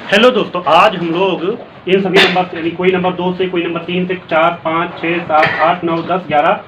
Hello दोस्तों, आज हम लोग इन सभी नंबर यानी कोई नंबर 2 से, कोई नंबर 3 से, 4, 5, 6, 7, 8, 9, 10, 11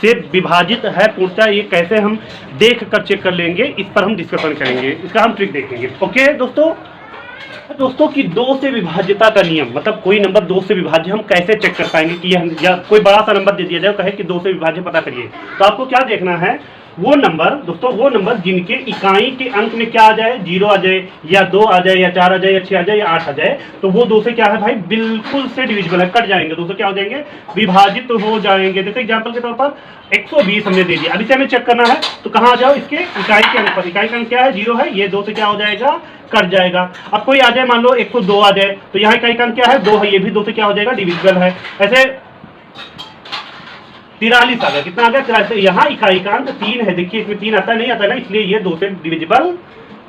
से विभाजित है पूर्णतः। ये कैसे हम देख कर चेक कर लेंगे, इस पर हम डिस्कशन करेंगे, इसका हम ट्रिक देखेंगे। ओके दोस्तों कि 2 से विभाज्यता का नियम, मतलब कोई नंबर 2 से विभाज्य हम कैसे चेक कर पाएंगे कि या कोई बड़ा सा नंबर दे दिया जाए, कहे कि 2 से विभाज्य पता करिए, तो आपको क्या देखना है, वो नंबर दोस्तों, वो नंबर जिनके इकाई के अंक में क्या आ जाए, 0 आ जाए या 2 आ जाए या 4 आ जाए या 6 आ जाए या 8 आ जाए, तो वो 2 से क्या है भाई, बिल्कुल से डिविजिबल है, कट जाएंगे, 2 से क्या हो जाएंगे, विभाजित हो जाएंगे। जैसे एग्जांपल के तौर पर 120 हमने दे दिया, अभी से हमें चेक करना है, तो कहाँ आ जाओ, इसके इकाई के अंक पर। इकाई का अंक क्या है, 0 है, ये 2 से क्या हो जाएगा, कट जाएगा। अब कोई आ जाए, मान लो 102 आ जाए, तो यहाँ इकाई का अंक क्या है, 2 है, ये भी 2 से क्या हो जाएगा, डिविजिबल है। ऐसे 43 आ गया, कितना आ गया, 43। यहाँ इकाई का अंक 3 है, देखिए इसमें 3 आता नहीं आता ना, इसलिए ये 2 से डिविजिबल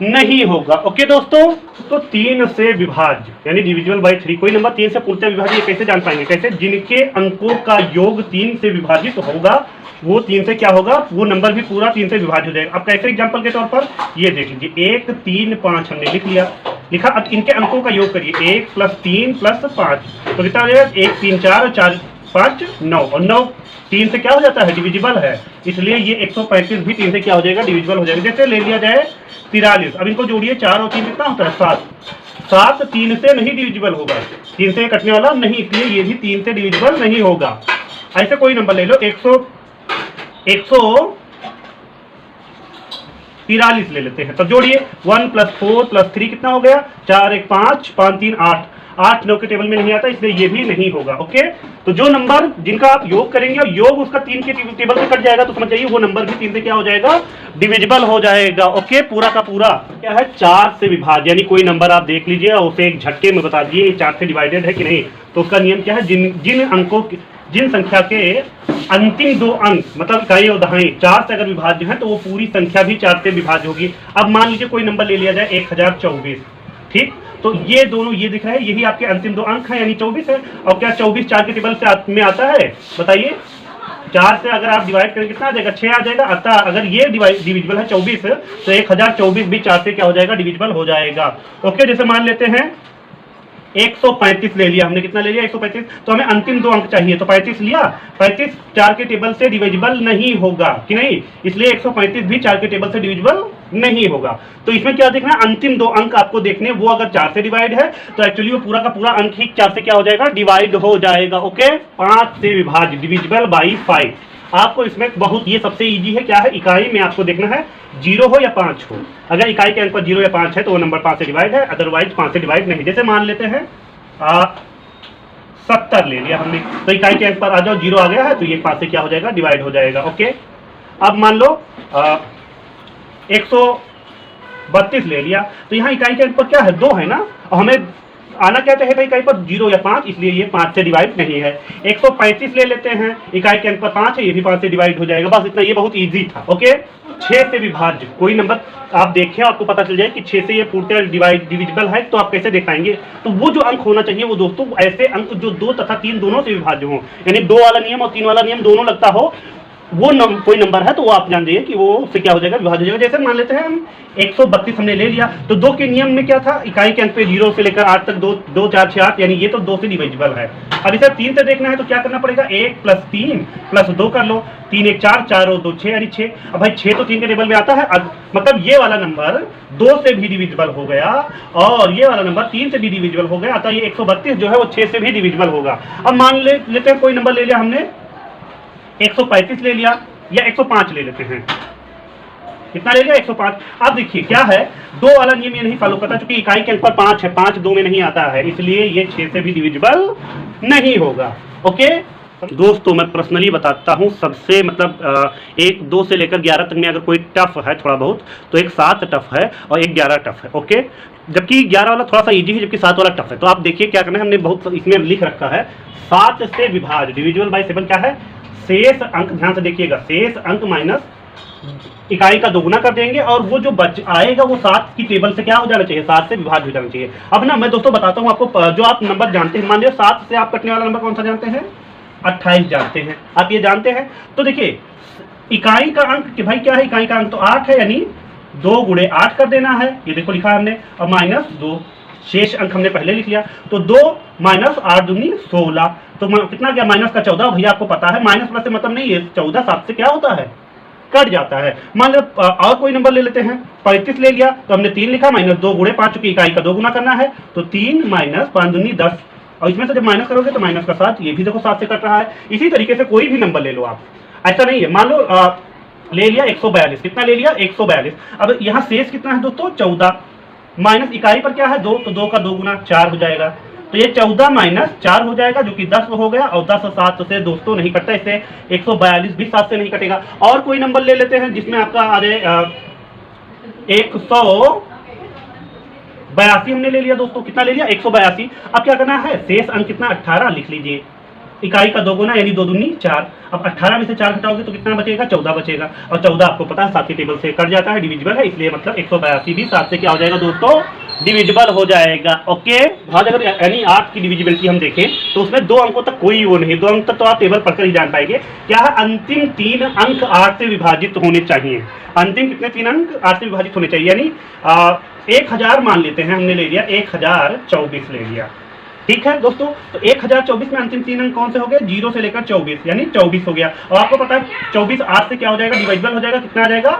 नहीं होगा। ओके दोस्तों, तो 3 से विभाज्य यानी डिविजिबल बाय 3, कोई नंबर 3 से पूर्णतः विभाज्य, ये कैसे जान पाएंगे, कैसे, जिनके अंकों का योग 3 से विभाजित होगा, वो 3 से क्या होगा, वो नंबर भी पूरा 3 से विभाज्य हो जाएगा। अब कैसे, एग्जांपल के तौर पर ये देख लीजिए, 1, 3, 5 हमने लिख लिया, लिखा। अब इनके अंकों का योग करिए, 1 + 3 + 5, तो कितना हो जाएगा, 1, 3, 4, 4, 5, 9, और 9 3 से क्या हो जाता है, डिविजिबल है, इसलिए ये 135 भी 3 से क्या हो जाएगा, डिविजिबल हो जाएगा। जैसे ले लिया जाए 43, अब इनको जोड़िए, 4 और 3 कितना होता है, 7। 7 3 से नहीं डिविजिबल होगा, 3 से कटने वाला नहीं, इसलिए ये भी 3 से डिविजिबल नहीं होगा। ऐसे कोई नंबर ले लो, 143 ले लेते हैं, तब जोड़िए, 1 + 4 + 3 कितना हो गया, 4, 1, 5, 5, 3, 8, 8 9 के टेबल में नहीं आता, इसलिए ये भी नहीं होगा। ओके, तो जो नंबर जिनका आप योग करेंगे और योग उसका 3 के टेबल से कट जाएगा, तो समझ जाइए वो नंबर भी 3 से क्या हो जाएगा, डिविजिबल हो जाएगा। ओके, पूरा का पूरा क्या है, 4 से विभाज्य, यानी कोई नंबर आप देख लीजिए और उसे एक झटके में बता दीजिए 4 से डिवाइडेड है कि नहीं, तो उसका नियम क्या है, जिन संख्या के अंतिम 2 अंक, मतलब इकाई और दहाई 4 से अगर विभाज्य है, तो वो पूरी संख्या भी 4 से विभाज्य होगी। अब मान लीजिए कोई नंबर ले लिया जाए 1024, ठीक, तो ये दोनों, ये दिख रहा है, यही आपके अंतिम 2 अंक है, यानी 24 है। और क्या 24 4 के टेबल से में आता है, बताइए, 4 से अगर आप डिवाइड करें कितना आ जाएगा, 6 आ जाएगा। अतः अगर ये डिविजिबल है 24, तो 1024 भी 4 से क्या हो जाएगा, डिविजिबल हो जाएगा। ओके, जैसे मान लेते हैं 135 ले लिया हमने, कितना ले लिया, 135, तो हमें अंतिम 2 अंक चाहिए, तो 35 लिया, 35 4 के टेबल से डिविजिबल नहीं होगा कि नहीं, इसलिए 135 भी 4 के टेबल से डिविजिबल नहीं होगा। तो इसमें क्या देखना, अंतिम 2 अंक आपको देखने, वो अगर 4 से डिवाइड है, तो एक्चुअली वो पूरा का पूरा अंक ही 4 से क्या हो जाएगा, डिवाइड हो जाएगा। ओके, 5 से विभाज्य, डिविजिबल बाई 5। आपको इसमें बहुत, ये सबसे इजी है, क्या है, इकाई में आपको देखना है 0 हो या 5 हो। अगर इकाई के अंक पर 0 या 5 है, तो वो नंबर 5 से डिवाइड है, अदरवाइज 5 से डिवाइड नहीं। जैसे मान लेते हैं 70 ले लिया हमने, तो इकाई के अंक पर आ जाओ, 0 आ गया है, तो ये 5 से क्या हो जाएगा, डिवाइड हो जाएगा। ओके, अब मान लो 132 ले लिया, तो यहाँ इकाई के अंक पर क्या है, 2 है ना, और हमें आना क्या चाहिए था इकाई पर, 0 या 5, इसलिए ये 5 से डिवाइड नहीं है। 135 ले लेते हैं, इकाई के अंक पर 5 है, ये भी 5 से डिवाइड हो जाएगा, बस इतना, ये बहुत इजी था। ओके, 6 से विभाज्य, कोई नंबर आप देखें, आपको पता चल जाए कि 6 से ये पूर्णतः डिविजिबल है, तो आप कैसे देख पाएंगे, तो वो जो अंक होना चाहिए वो दोस्तों ऐसे अंक जो 2 तथा 3 दोनों से विभाज्य हो, यानी 2 वाला नियम और 3 वाला नियम दोनों लगता हो, वो कोई नंबर है, तो वो आप जान जाइए कि वो उससे क्या हो जाएगा, विभाज्य हो जाएगा। जैसे मान लेते हैं हम 132 हमने ले लिया, तो 2 के नियम में क्या था, इकाई के अंक पे 0 से लेकर 8 तक 2 4 6 8, यानी ये तो 2 से डिविजिबल है। अब इसे 3 से देखना है, तो क्या करना पड़ेगा, 1 + 3 + 2 कर लो, 3 1 4, 4 और 2 6, यानी 6। अब भाई 6 तो 3 के टेबल में आता है, मतलब ये वाला नंबर 2 से भी डिविजिबल हो गया, और ये वाला नंबर 3 से भी डिविजिबल हो गया, अतः ये 132 जो है वो 6 से भी डिविजिबल होगा। अब मान लेते हैं कोई नंबर ले लिया हमने, 135 ले लिया, या 105 ले लेते हैं, कितना ले लिया, 105। अब देखिए क्या है, 2 वाला नियम ये नहीं फॉलो करता, क्योंकि इकाई के अंक पर 5 है, 5 2 में नहीं आता है, इसलिए ये 6 से भी डिविजिबल नहीं होगा। ओके दोस्तों, मैं पर्सनली बताता हूँ, सबसे मतलब 1 2 से लेकर 11 तक में अगर कोई टफ है थोड़ा बहुत, तो एक 7 टफ है और एक 11 टफ है। ओके, जबकि 11 वाला थोड़ा सा इजी है, जबकि 7 वाला टफ है। तो आप देखिए क्या करना है, हमने बहुत इसमें लिख रखा है, 7 से विभाज्य, डिविजिबल बाई 7 क्या है, शेष अंक, ध्यान से देखिएगा, शेष अंक माइनस इकाई का दोगुना कर देंगे, और वो जो बच आएगा वो 7 की टेबल से क्या हो जाना चाहिए, 7 से विभाज्य हो जाना चाहिए। अब ना मैं दोस्तों बताता हूँ आपको, जो आप नंबर जानते हैं, मान लीजिए 7 से आप कटने वाला नंबर कौन सा जानते हैं, 28 जानते हैं, आप ये जानते हैं। तो देखिए इकाई का अंक कि भाई क्या है, इकाई का अंक तो 8 है, यानी 2 × 8 कर देना है, ये देखो लिखा है हमने, और -2 शेष अंक हमने पहले लिख लिया। तो 2 माइनस 8 दूनी 16, तो कितना गया माइनस का 14। भैया आपको पता है माइनस प्लस से मतलब नहीं है, 14 7 से क्या होता है, कट जाता है। मान लो और कोई नंबर ले लेते हैं, 35 ले लिया तो हमने 3 लिखा, माइनस 2 गुणे 5, चूंकि इकाई का 2 गुना करना है, तो 3 माइनस 5 दूनी 10, और इसमें से जब माइनस करोगे तो माइनस का 7, ये भी देखो 7 से कट रहा है। इसी तरीके से कोई भी नंबर ले लो आप, ऐसा नहीं है। मान लो ले लिया 142, कितना ले लिया 142। अब यहाँ शेष कितना है दोस्तों 14, माइनस इकाई पर क्या है 2, तो 2 का 2 गुना 4 हो जाएगा, तो ये 14 माइनस 4 हो जाएगा, जो कि 10 हो गया, और 10 और 7 से दोस्तों नहीं कटता, इससे 142 भी 7 से नहीं कटेगा। और कोई नंबर ले लेते हैं जिसमें आपका आ जाए 182 हमने ले लिया दोस्तों, कितना ले लिया 182। अब क्या करना है, शेष अंक कितना 18 लिख लीजिए, इकाई का 2 गुना यानी 2 दूनी 4। अब 18 में से 4 घटाओगे तो कितना बचेगा 14 बचेगा, और 14 आपको पता है 7 की टेबल से कट जाता है, डिविजिबल है, इसलिए मतलब 182 भी 7 से क्या हो जाएगा दोस्तों, डिविजिबल हो जाएगा। ओके, आज अगर यानी 8 की डिविजिबिलिटी हम देखें तो उसमें 2 अंकों तक कोई वो नहीं, 2 अंक तक तो आप टेबल पढ़कर ही जान पाएंगे। क्या है, अंतिम 3 अंक 8 से विभाजित होने चाहिए। अंतिम कितने 3 अंक 8 से विभाजित होने चाहिए, यानी 1000 मान लेते हैं, हमने ले लिया 1024 ले लिया, ठीक है दोस्तों। तो 1024 में अंतिम 3 अंक कौन से हो गए, 0 से लेकर 24, यानी 24 हो गया। और आपको पता है 24 8 से क्या हो जाएगा, डिविजिबल हो जाएगा, कितना आ जाएगा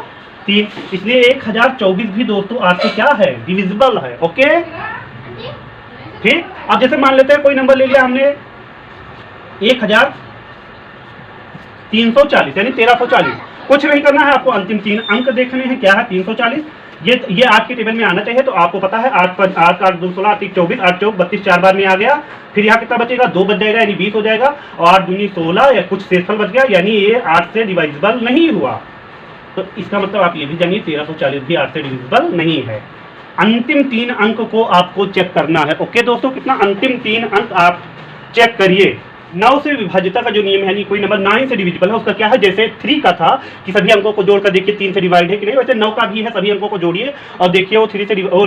3, इसलिए 1024 भी दोस्तों 8 से क्या है, डिविजिबल है। ओके ठीक। अब जैसे मान लेते हैं कोई नंबर ले लिया हमने 1340 यानी 1340, कुछ नहीं करना है आपको, अंतिम 3 अंक देखने हैं, क्या है 340। ये आज के टेबल में आना चाहिए, तो आपको पता है 8 का 2 16 8 24 8 चौक 32 4 बार में आ गया। फिर यहाँ कितना बचेगा 2 बच जाएगा यानी 20 हो जाएगा, और 8 दूनी 16 या कुछ शेषफल बच गया, यानी ये 8 से डिवाइजिबल नहीं हुआ। तो इसका मतलब आप ये भी जानिए 1340 भी 8 से डिविजिबल नहीं है। अंतिम 3 अंक को आपको चेक करना है। ओके दोस्तों, कितना अंतिम 3 अंक आप चेक करिए। 9 से विभाज्यता का जो नियम है, कोई नंबर 9 से डिविजिबल है, उसका क्या है, जैसे 3 का था कि सभी अंकों को जोड़कर देखिए 3 से डिवाइड है कि नहीं, वैसे 9 का भी है, सभी अंकों को जोड़िए और देखिए वो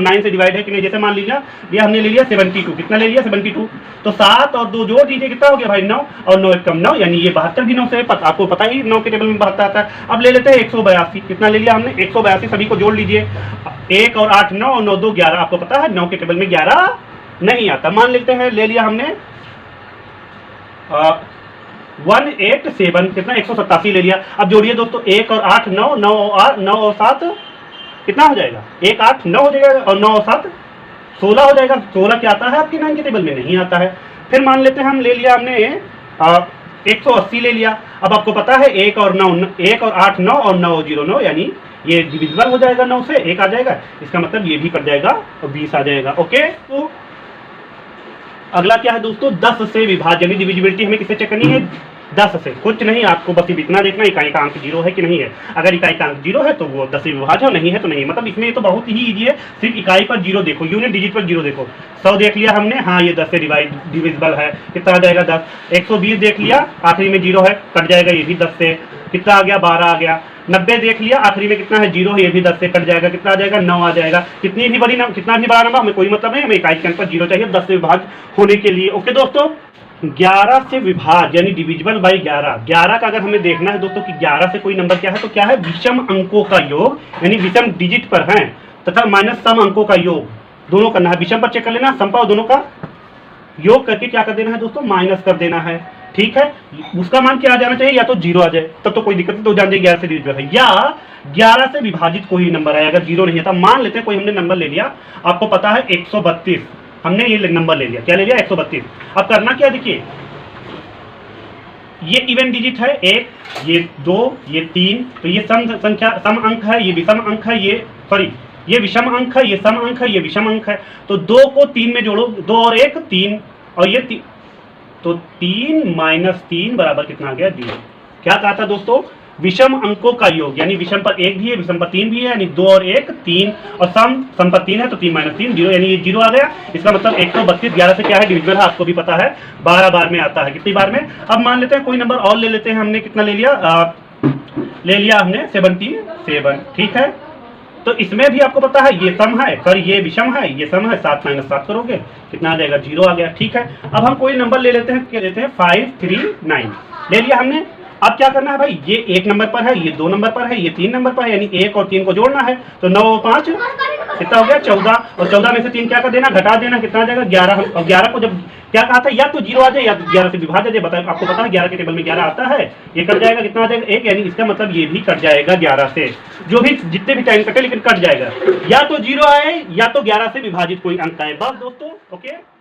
9 से डिवाइड है कि नहीं। जैसे मान लीजिए ये हमने ले लिया 72, कितना ले लिया 72, तो 7 और 2 जोड़ दीजिए, कितना हो गया भाई 9, और 9 कम 9, यानी ये 72 भी 9 से, आपको पता ही 9 के टेबल में 72 आता है। अब ले लेते हैं 182, कितना ले लिया हमने 182, सभी को जोड़ लीजिए, 1 और 8 9 और 9 2 11, आपको पता है 9 के टेबल में 11 नहीं आता। मान लेते हैं ले लिया हमने 187, कितना 187 ले लिया। अब जोड़िए दोस्तों 1 और 8 9 9 और 7 कितना हो जाएगा, 1 8 9 हो जाएगा, और 9 और 7 16 हो जाएगा। 16 क्या आता है आपके 9 के टेबल में, नहीं आता है। फिर मान लेते हैं हम ले लिया हमने 180 ले लिया। अब आपको पता है 1 और 8 9 और 9 0 9, यानी ये डिविजिबल हो जाएगा, 9 से 1 आ जाएगा, इसका मतलब ये भी कट जाएगा और 20 आ जाएगा। ओके, तो अगला क्या है दोस्तों, 10 से विभाज्य, यानी डिविजिबिलिटी हमें किससे चेक करनी है, 10 से। कुछ नहीं, आपको बस इतना देखना इकाई का अंक 0 है कि नहीं है। अगर इकाई का अंक 0 है तो वो 10 से विभाज्य, नहीं है तो नहीं। मतलब इसमें तो बहुत ही ईजी है, सिर्फ इकाई पर 0 देखो, यूनिट डिजिट पर 0 देखो। 100 देख लिया हमने, हाँ ये 10 से डिविजिबल है, कितना आ जाएगा 10। 120 देख लिया, आखिरी में 0 है, कट जाएगा, ये भी 10 से, कितना आ गया 12 आ गया। 90 देख लिया, आखिरी में कितना है 0 है, ये भी 10 से कट जाएगा, कितना आ जाएगा 9 आ जाएगा। कितनी भी बड़ी कितना भी बड़ा नंबर हमें कोई मतलब नहीं, हमें इकाई के अंक पर 0 चाहिए 10 से विभाज्य होने के लिए। ओके दोस्तों, 11 से विभाज्य यानी डिविजिबल बाई 11। 11 का अगर हमें देखना है दोस्तों कि 11 से कोई नंबर क्या है, तो क्या है, विषम अंकों का योग, यानी विषम डिजिट पर है तथा माइनस सम अंकों का योग, दोनों करना है। विषम पर चेक कर लेना, सम पर दोनों का योग करके क्या कर देना है दोस्तों, माइनस कर देना है। ठीक है, उसका मान क्या आ जाना चाहिए, या तो 0 आ जाए, तब तो कोई दिक्कत नहीं, तो जान जाए 11 से डिविजिबल है, या 11 से विभाजित कोई नंबर है, अगर 0 नहीं आता। मान लेते हैं कोई हमने नंबर ले लिया, आपको पता है 132, हमने ये नंबर ले लिया, क्या ले लिया 132। अब करना क्या, देखिए ये इवन डिजिट है 1, ये 2, ये 3, तो ये सम अंक है, ये विषम अंक है, ये विषम अंक है, ये सम अंक है, ये विषम अंक है। तो 2 को 3 में जोड़ो, 2 और 1 3, और ये 3, तो 3 माइनस 3 बराबर कितना आ गया 0। क्या कहा था दोस्तों, विषम अंकों का योग, यानी विषम पर 1 भी है, विषम पर 3 भी है, यानी 2 और 1 3, और सम पर 3 है, तो 3 माइनस 3 0, यानी ये 0 आ गया। इसका मतलब 132 11 से क्या है, डिविजिबल है, आपको भी पता है 12 बार में आता है। कितनी बार में। अब मान लेते हैं कोई नंबर और ले लेते हैं, हमने कितना ले लिया, ले लिया हमने 77। ठीक है, तो इसमें भी आपको पता है ये सम है, पर ये विषम है, ये सम है, 7 माइनस 7 करोगे कितना आ जाएगा 0 आ गया। ठीक है, अब हम कोई नंबर ले लेते हैं, क्या लेते हैं 539 ले लिया हमने। अब क्या करना है भाई, ये 1 नंबर पर है, ये 2 नंबर पर है, ये 3 नंबर पर है, यानी 1 और 3 को जोड़ना है। तो 9 और 5 कितना हो गया 14, और 14 में से 3 क्या कर देना, घटा देना, कितना आ जाएगा 11। और 11 को जब क्या कहा था, या तो 0 आ जाए या 11 से विभाज्य जाए, बताए आपको पता है 11 के टेबल में 11 आता है, ये कट जाएगा, कितना आ जाएगा 1, यानी इसका मतलब ये भी कट जाएगा 11 से। जो भी जितने भी टाइम कटे लेकिन कट जाएगा, या तो 0 आए या तो 11 से विभाजित कोई अंक आए, बस दोस्तों। ओके।